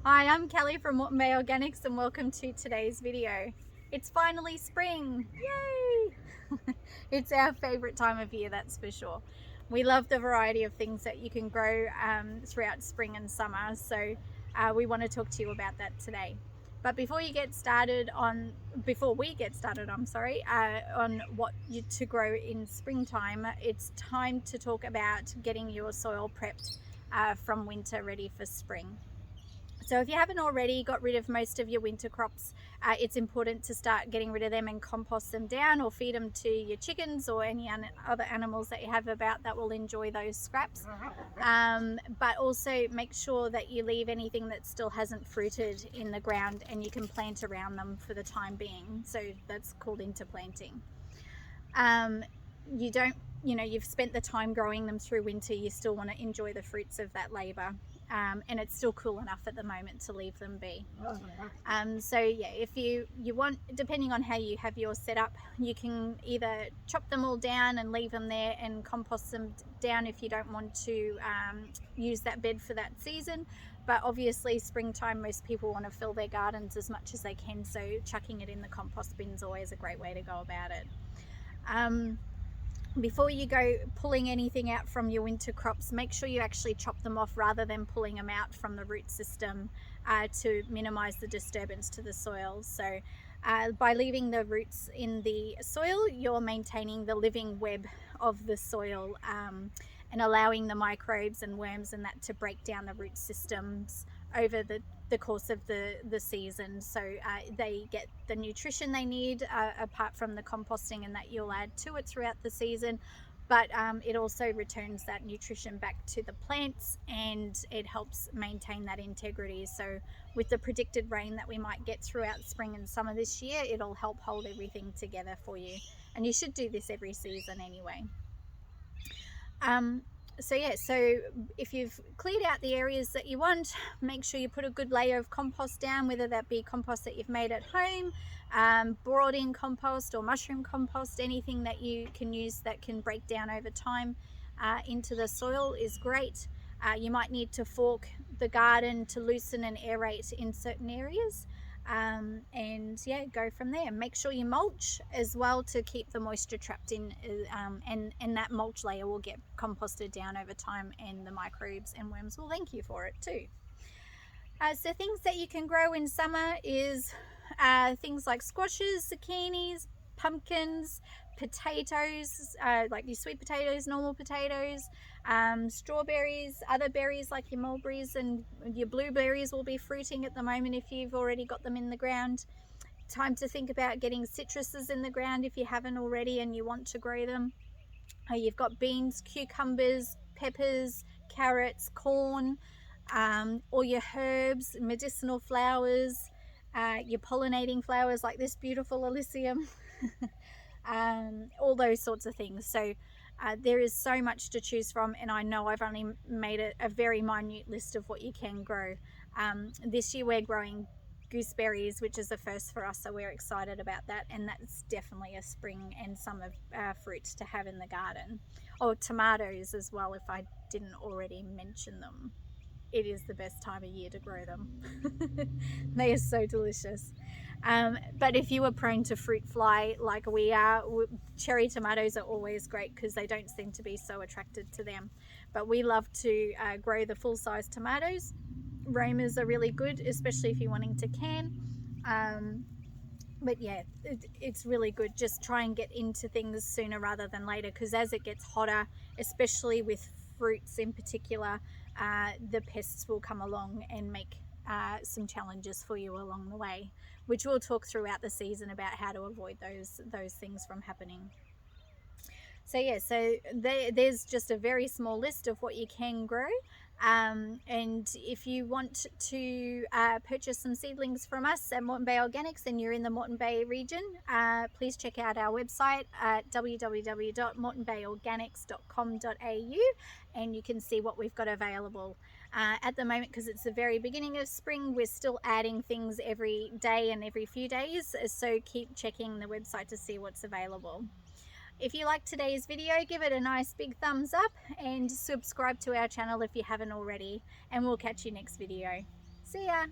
Hi, I'm Kelly from Moreton Bay Organics and welcome to today's video. It's finally spring, yay! It's our favourite time of year, that's for sure. We love the variety of things that you can grow throughout spring and summer, so we want to talk to you about that today. But before we get started, on what to grow in springtime, it's time to talk about getting your soil prepped from winter ready for spring. So if you haven't already got rid of most of your winter crops, it's important to start getting rid of them and compost them down or feed them to your chickens or any other animals that you have about that will enjoy those scraps. But also make sure that you leave anything that still hasn't fruited in the ground and you can plant around them for the time being. So that's called interplanting. You've spent the time growing them through winter, you still want to enjoy the fruits of that labor. And it's still cool enough at the moment to leave them be. So yeah, if you want, depending on how you have yours set up, you can either chop them all down and leave them there and compost them down if you don't want to use that bed for that season. But obviously springtime, most people want to fill their gardens as much as they can, so chucking it in the compost bin is always a great way to go about it. Before you go pulling anything out from your winter crops, make sure you actually chop them off rather than pulling them out from the root system to minimize the disturbance to the soil. So by leaving the roots in the soil, you're maintaining the living web of the soil and allowing the microbes and worms and that to break down the root systems over the course of the season, so they get the nutrition they need apart from the composting and that you'll add to it throughout the season, but it also returns that nutrition back to the plants and it helps maintain that integrity. So with the predicted rain that we might get throughout spring and summer this year, it'll help hold everything together for you, and you should do this every season anyway. So if you've cleared out the areas that you want, make sure you put a good layer of compost down, whether that be compost that you've made at home, brought in compost or mushroom compost. Anything that you can use that can break down over time into the soil is great. You might need to fork the garden to loosen and aerate in certain areas. And yeah, go from there. Make sure you mulch as well to keep the moisture trapped in, and that mulch layer will get composted down over time, and the microbes and worms will thank you for it too. So things that you can grow in summer is things like squashes, zucchinis, pumpkins, potatoes, like your sweet potatoes, normal potatoes, strawberries, other berries like your mulberries, and your blueberries will be fruiting at the moment if you've already got them in the ground. Time to think about getting citruses in the ground if you haven't already and you want to grow them. You've got beans, cucumbers, peppers, carrots, corn, all your herbs, medicinal flowers, your pollinating flowers like this beautiful Alyssum, all those sorts of things. So there is so much to choose from, and I know I've only made a very minute list of what you can grow. This year we're growing gooseberries, which is the first for us, so we're excited about that, and that's definitely a spring and summer fruit to have in the garden. Or tomatoes as well, if I didn't already mention them. It is the best time of year to grow them. They are so delicious. But if you are prone to fruit fly like we are, cherry tomatoes are always great because they don't seem to be so attracted to them. But we love to grow the full-size tomatoes. Romas are really good, especially if you're wanting to can. But yeah, it's really good. Just try and get into things sooner rather than later, because as it gets hotter, especially with fruits in particular, the pests will come along and make some challenges for you along the way, which we'll talk throughout the season about how to avoid those things from happening. So yeah, so there's just a very small list of what you can grow. And if you want to purchase some seedlings from us at Moreton Bay Organics and you're in the Moreton Bay region, please check out our website at www.moretonbayorganics.com.au, and you can see what we've got available. At the moment, because it's the very beginning of spring, we're still adding things every day and every few days, so keep checking the website to see what's available. If you liked today's video, give it a nice big thumbs up and subscribe to our channel if you haven't already, and we'll catch you next video. See ya.